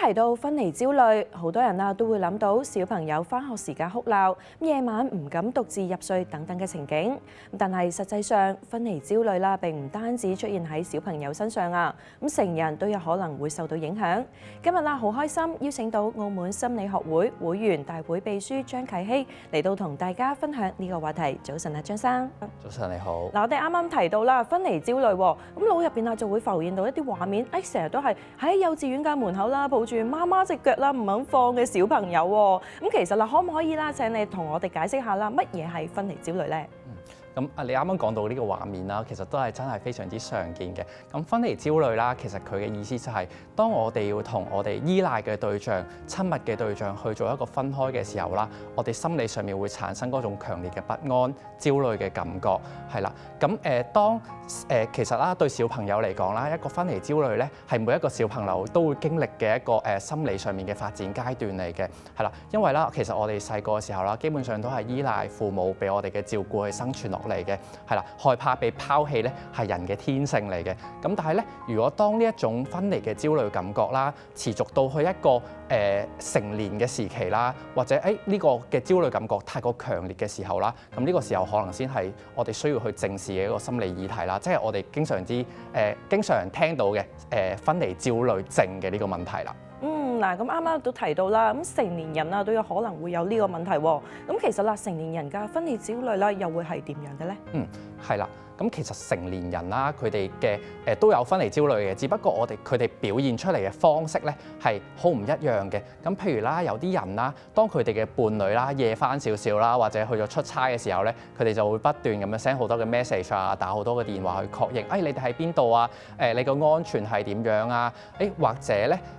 提到分離焦慮，好多人都會諗到小朋友返學時間哭鬧、夜晚唔敢獨自入睡等等嘅情景。但係實際上，分離焦慮並唔單止出現喺小朋友身上啊，成人都有可能會受到影響。今日好開心邀請到澳門心理學會會員大會秘書張啟希嚟到同大家分享呢個話題。早晨張生。早晨你好。我哋啱啱提到啦，分離焦慮，咁腦入邊就會浮現到一啲畫面，成日都係喺幼稚園嘅門口啦，抱住媽媽隻腳啦，唔肯放嘅小朋友喎。咁其實可唔可以請你同我哋解釋下啦，乜嘢係分離焦慮呢？咁你啱啱講到呢個畫面啦，其實都係真係非常之常見嘅。咁分離焦慮啦，其實佢嘅意思就係，當我哋要同我哋依賴嘅對象、親密嘅對象去做一個分開嘅時候啦，我哋心理上面會產生嗰種強烈嘅不安、焦慮嘅感覺，係啦。咁當其實啦，對小朋友嚟講啦，一個分離焦慮咧，係每一個小朋友都會經歷嘅一個心理上面嘅發展階段嚟嘅，係啦。因為啦，其實我哋細個嘅時候啦，基本上都係依賴父母俾我哋嘅照顧去生存落嚟嘅，係啦，害怕被拋棄咧係人嘅天性嚟嘅。咁但係咧，如果當呢一種分離嘅焦慮感覺啦，持續到去一個成年嘅時期啦，或者呢個嘅焦慮感覺太過強烈嘅時候啦，咁呢個時候可能先係我哋需要去正視嘅一個心理議題啦，即係我哋經常聽到嘅分離焦慮症嘅呢個問題啦。嗱，咁啱啱都提到啦，咁成年人都有可能會有呢個問題喎。咁其實成年人嘅分離焦慮又會係點樣嘅咧？係啦。咁其實成年人啦，佢哋嘅都有分離焦慮嘅，只不過佢哋表現出嚟嘅方式咧係好唔一樣嘅。咁譬如啦，有啲人啦，當佢哋嘅伴侶啦夜翻少少啦，或者去咗出差嘅時候咧，佢哋就會不斷咁樣 send 好多嘅 message 啊，打好多嘅電話去確認，你哋喺邊度啊？你個安全係點樣啊？或者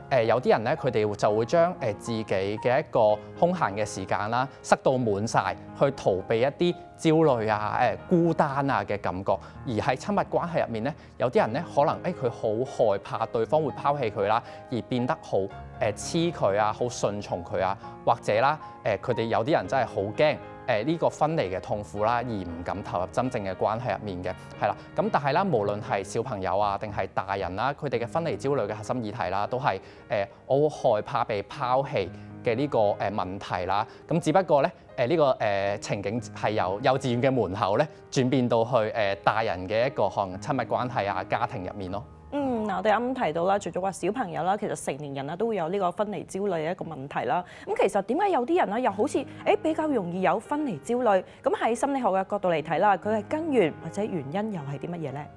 咧，有啲人咧，佢哋就會將自己嘅一個空閒嘅時間啦，塞到滿晒，去逃避一啲焦慮啊、孤單啊嘅感覺，而喺親密關係入面咧，有啲人咧可能佢好害怕對方會拋棄佢啦，而變得好黐佢啊，好順從佢啊，或者啦佢哋有啲人真係好驚呢個分離嘅痛苦啦，而唔敢投入真正嘅關係入面嘅，係啦。咁但係啦，無論係小朋友啊定係大人啦，佢哋嘅分離焦慮嘅核心議題啦，都係我好害怕被拋棄嘅呢個問題啦。咁只不過咧呢個情景係由幼稚園嘅門口咧轉變到去大人嘅一個可能親密關係啊、家庭入面咯。我哋啱啱提到啦，除咗話小朋友啦，其實成年人都會有呢個分離焦慮嘅一個問題啦。咁其實點解有啲人又好似比較容易有分離焦慮？咁喺心理學嘅角度嚟睇啦，佢嘅根源或者原因又係啲乜嘢咧？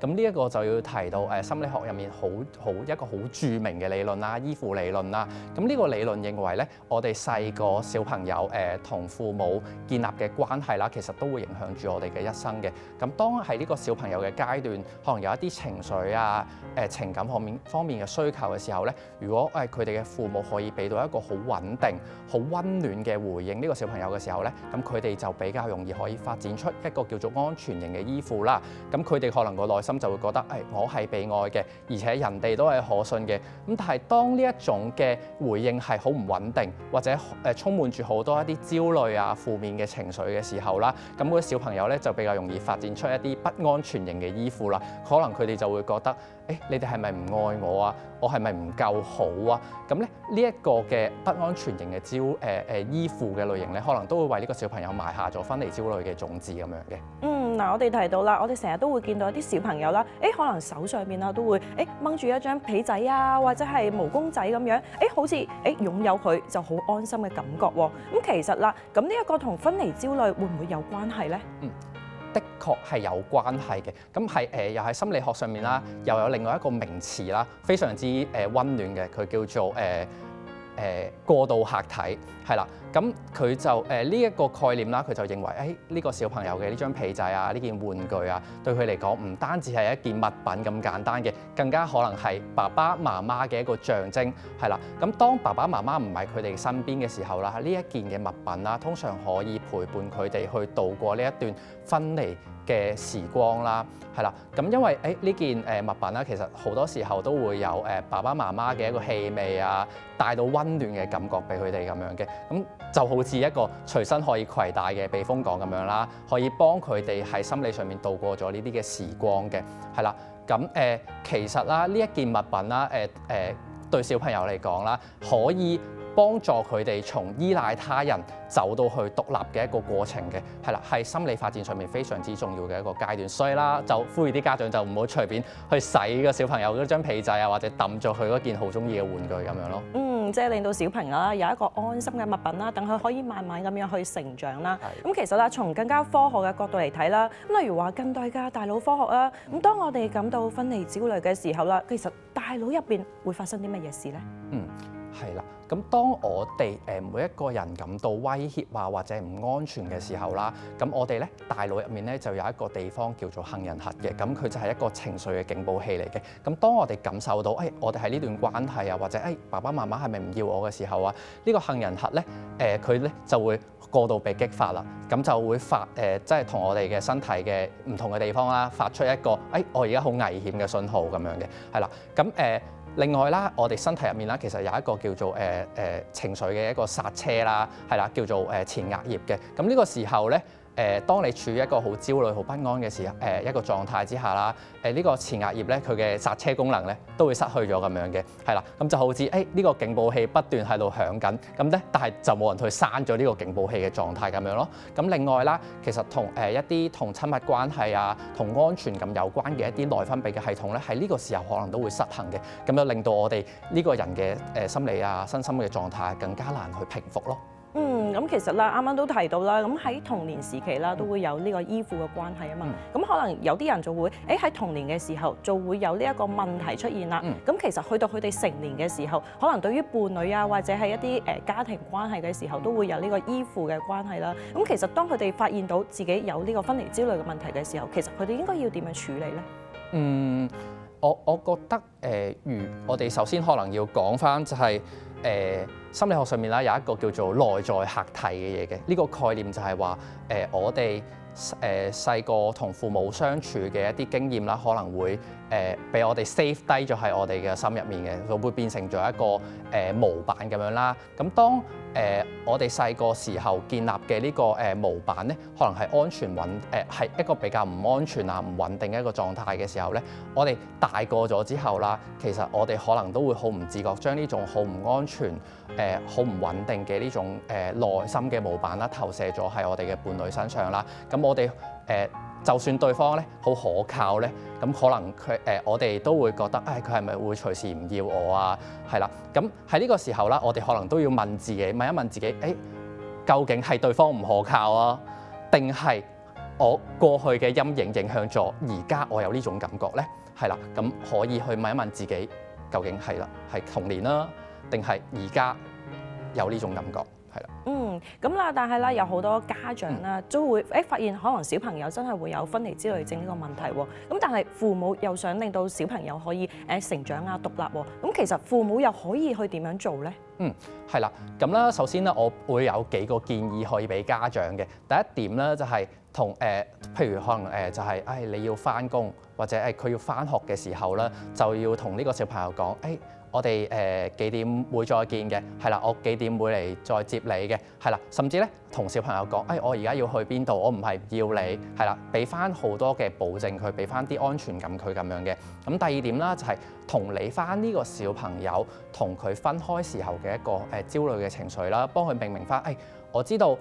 咁呢一個就要提到心理學入面一個好著名嘅理論啦，依附理論啦。咁呢個理論認為咧，我哋細個小朋友同父母建立嘅關係啦，其實都會影響住我哋嘅一生嘅。咁當喺呢個小朋友嘅階段，可能有一啲情緒啊、情感方面嘅需求嘅時候咧，如果佢哋嘅父母可以俾到一個好穩定、好溫暖嘅回應呢個小朋友嘅時候咧，咁佢哋就比較容易可以發展出一個叫做安全型嘅依附啦。咁佢哋可能個內心就會覺得我係被愛嘅，而且人哋都係可信嘅。咁但係當呢一種嘅回應係好唔穩定，或者充滿住好多一啲焦慮啊、負面嘅情緒嘅時候啦，咁嗰啲小朋友咧就比較容易發展出一啲不安全型嘅依附啦。可能佢哋就會覺得你哋係咪唔愛我啊？我係咪唔夠好啊？咁咧呢一個嘅不安全型嘅依附嘅類型咧，可能都會為呢個小朋友埋下咗分離焦慮嘅種子咁樣嘅。我哋提到啦，我哋成日都會見到一啲小朋友啦，可能手上面都會掹住一張被仔啊，或者係毛公仔咁樣，好似擁有佢就好安心嘅感覺喎。咁其實啦，咁呢一個同分離焦慮會唔會有關係咧？的確係有關係嘅。咁係又喺心理學上面啦，又有另外一個名詞啦，非常之溫暖嘅，佢叫做過渡客體，係啦。咁佢就呢一個概念啦，佢就認為呢個小朋友嘅呢張被仔啊，呢件玩具啊，對佢嚟講唔單止係一件物品咁簡單嘅，更加可能係爸爸媽媽嘅一個象徵，係啦。咁當爸爸媽媽唔喺佢哋身邊嘅時候啦，呢一件嘅物品啦，通常可以陪伴佢哋去度過呢一段分離嘅時光啦，係啦。咁因為呢件物品啦，其實好多時候都會有爸爸媽媽嘅一個氣味啊，帶到溫暖嘅感覺俾佢哋咁樣嘅。咁就好似一個隨身可以攜帶嘅避風港咁樣啦，可以幫佢哋喺心理上面度過咗呢啲嘅時光嘅，係啦。咁其實啦，呢一件物品啦，對小朋友嚟講啦，可以幫助佢哋從依賴他人走到去獨立嘅一個過程嘅，係啦，係心理發展上面非常之重要嘅一個階段。所以啦，就呼籲啲家長就唔好隨便去洗個小朋友嗰張被仔啊，或者抌咗佢嗰件好中意嘅玩具咁樣咯。即係令到小朋友啦有一個安心嘅物品啦，等佢可以慢慢咁樣去成長啦。咁其實啦，從更加科學嘅角度嚟睇啦，咁例如話近代嘅大腦科學啦，咁當我哋感到分離焦慮嘅時候啦，其實大腦入邊會發生啲乜嘢事咧？係啦，咁當我哋每一個人感到威脅啊或者唔安全嘅時候啦，咁我哋咧大腦入面咧就有一個地方叫做杏仁核嘅，咁佢就係一個情緒嘅警報器嚟嘅。咁當我哋感受到我哋喺呢段關係啊，或者爸爸媽媽係咪唔要我嘅時候啊，呢個杏仁核咧佢咧就會過度被激發啦，咁就會即係同我哋嘅身體嘅唔同嘅地方啦，發出一個我而家好危險嘅信號咁樣嘅，係啦，咁另外啦，我哋身體入面啦，其實有一個叫做情緒嘅一個剎車啦，係啦，叫做前額葉嘅。咁呢個時候咧，當你處於一個好焦慮、好不安嘅時候，一個狀態之下啦，呢個前額葉咧，佢嘅剎車功能咧都會失去咗咁樣嘅，係啦。咁就好似呢個警報器不斷喺度響緊，咁咧，但係就冇人去閂咗呢個警報器嘅狀態咁樣咯。咁另外啦，其實同一啲同親密關係啊、同安全感有關嘅一啲內分泌嘅系統咧，喺呢個時候可能都會失衡嘅，咁就令到我哋呢個人嘅心理啊、身心嘅狀態更加難去平復咯。咁其實啦，啱啱都提到啦，咁喺童年時期啦，都會有呢個依附嘅關係啊嘛。咁可能有啲人就會，喺童年嘅時候就會有呢一個問題出現啦。咁其實去到佢哋成年嘅時候，可能對於伴侶啊，或者係一啲家庭關係嘅時候，都會有呢個依附嘅關係啦。咁其實當佢哋發現到自己有呢個分離焦慮嘅問題嘅時候，其實佢哋應該要點樣處理咧？我覺得我哋首先可能要講返就係心理學上面啦，有一個叫做內在客體嘅嘢嘅，呢個概念就係話我哋細個同父母相處嘅一啲經驗啦，可能會俾我哋 save 低咗喺我哋嘅心入面嘅，就會變成咗一個模板咁樣啦。咁當我哋細個時候建立嘅呢個模板咧，可能係安全係一個比較唔安全啊、唔穩定嘅一個狀態嘅時候咧，我哋大個咗之後啦，其實我哋可能都會好唔自覺將呢種好唔安全、好唔穩定嘅呢種內心嘅模板啦，投射咗喺我哋嘅伴侶身上啦。咁我哋就算對方咧好可靠咧，咁可能我哋都會覺得佢係咪會隨時唔要我啊？係啦，咁喺呢個時候啦，我哋可能都要問一問自己，究竟係對方唔可靠啊，定係我過去嘅陰影影響咗而家我有呢種感覺咧？係啦，咁可以去問一問自己，究竟係童年啦，定係而家有呢種感覺？係啦。咁啦，但係啦，有好多家長啦，都會發現可能小朋友真係會有分離焦慮症呢個問題喎。咁但係父母又想令到小朋友可以成長啊、獨立喎。咁其實父母又可以去點樣做咧？係啦。咁啦，首先咧，我會有幾個建議可以俾家長嘅。第一點咧，就係譬如可能就係你要返工或者佢要返學嘅時候咧，就要同呢個小朋友講我哋幾點會再見嘅，係啦，我幾點會嚟再接你嘅，係啦，甚至咧同小朋友講，我而家要去邊度，我唔係唔要你，係啦，俾翻好多嘅保證佢，俾翻啲安全感佢咁樣嘅。咁第二點啦，就係同理翻呢個小朋友同佢分開時候嘅一個焦慮嘅情緒啦，幫佢明翻，我知道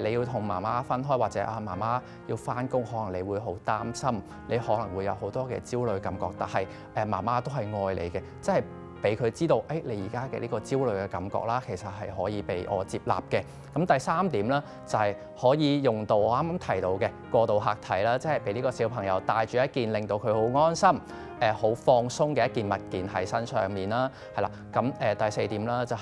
你要同媽媽分開，或者媽媽要返工，可能你會好擔心，你可能會有好多嘅焦慮感覺，但係媽媽都係愛你嘅，即係俾佢知道，你而家嘅呢個焦慮嘅感覺啦，其實係可以被我接納嘅。咁第三點咧，就係可以用到我啱啱提到嘅過渡客體啦，即係俾呢個小朋友帶住一件令到佢好安心、好放鬆嘅一件物件喺身上面啦，係啦。咁第四點啦，就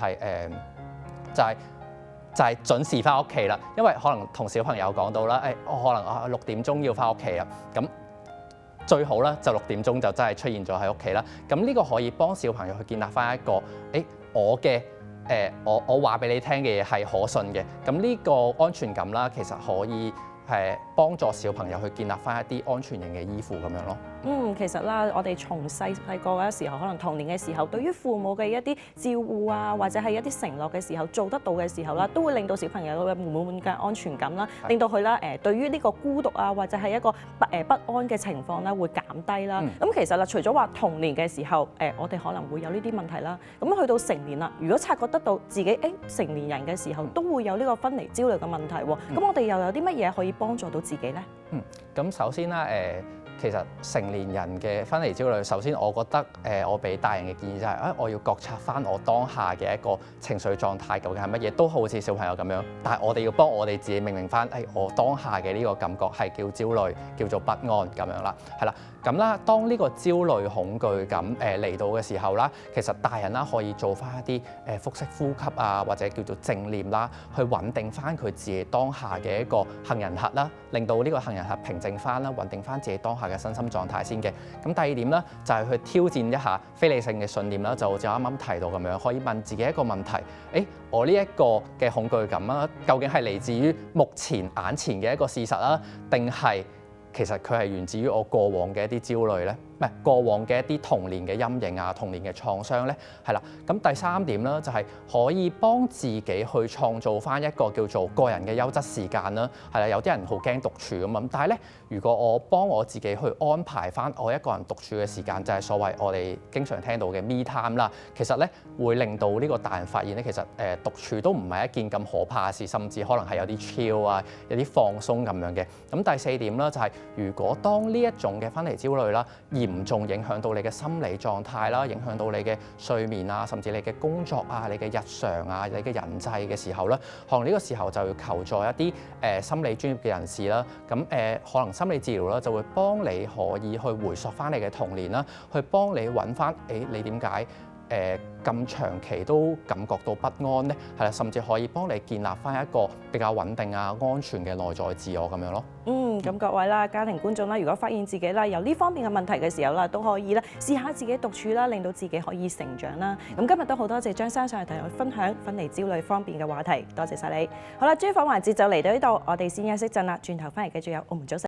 係準時翻屋企啦，因為可能同小朋友講到啦，我可能6點鐘要翻屋企啊，咁最好啦，就6點鐘就真係出現咗喺屋企啦。咁呢個可以幫小朋友去建立翻一個，我話俾你聽嘅嘢係可信嘅。咁呢個安全感啦，其實可以幫助小朋友去建立翻一啲安全型嘅依附咁樣咯。其實啦，我哋從細個嘅時候，可能童年嘅時候，對於父母嘅一啲照顧啊，或者係一啲承諾嘅時候，做得到嘅時候啦，都會令到小朋友嘅滿嘅安全感啦，令到佢啦對於呢個孤獨啊，或者係一個不安嘅情況咧，會減低啦。咁其實啦，除咗話童年嘅時候，我哋可能會有呢啲問題啦。咁去到成年啦，如果察覺得到自己成年人嘅時候都會有呢個分離焦慮嘅問題喎，咁我哋又有啲乜嘢可以幫助到自己咧？咁首先啦，其實成年人嘅分離焦慮，首先我覺得我俾大人嘅建議就係我要覺察翻我當下嘅一個情緒狀態究竟係乜嘢，都好似小朋友咁樣。但係我哋要幫我哋自己明翻，我當下嘅呢個感覺係叫焦慮，叫做不安咁樣啦，係啦。咁啦，當呢個焦慮恐懼感嚟到嘅時候啦，其實大人啦可以做翻一啲腹式呼吸啊，或者叫做正念啦，去穩定翻佢自己當下嘅一個杏仁核啦，令到呢個杏仁核平靜翻啦，穩定翻自己當下嘅身心狀態先嘅。咁第二點咧，就係去挑戰一下非理性嘅信念啦，就好似啱啱提到咁樣，可以問自己一個問題：我呢一個嘅恐懼感啦，究竟係嚟自於目前眼前嘅一個事實啦，定係其實佢係源自於我過往嘅一啲焦慮咧？唔係過往嘅一啲童年嘅陰影啊，童年嘅創傷咧，係啦。咁第三點啦，就係可以幫自己去創造翻一個叫做個人嘅優質時間啦。係啦，有啲人好驚獨處咁，但係咧，如果我幫我自己去安排翻我一個人獨處嘅時間，就係所謂我哋經常聽到嘅 me time 啦。其實咧會令到呢個大人發現咧，其實獨處都唔係一件咁可怕嘅事，甚至可能係有啲 chill 啊，有啲放鬆咁樣嘅。咁第四點啦，就係如果當呢一種嘅分離焦慮啦，嚴重影響到你嘅心理狀態啦，影響到你嘅睡眠啊，甚至你嘅工作啊、你嘅日常啊、你嘅人際嘅時候咧，可能呢個時候就要求助一啲心理專業嘅人士啦。咁可能心理治療啦，就會幫你可以去回溯翻你嘅童年啦，去幫你揾翻你點解咁長期都感覺到不安咧？係啦，甚至可以幫你建立翻一個比較穩定啊、安全嘅內在自我咁樣咯。咁各位啦，家庭觀眾啦，如果發現自己啦有呢方面嘅問題嘅時候啦，都可以啦試下自己獨處啦，令到自己可以成長啦。咁今日都好多謝張生上嚟同我分享分離焦慮方面嘅話題，多謝晒你。好啦，專訪環節就嚟到呢度，我哋先休息陣啦，轉頭翻嚟繼續有澳門早晨。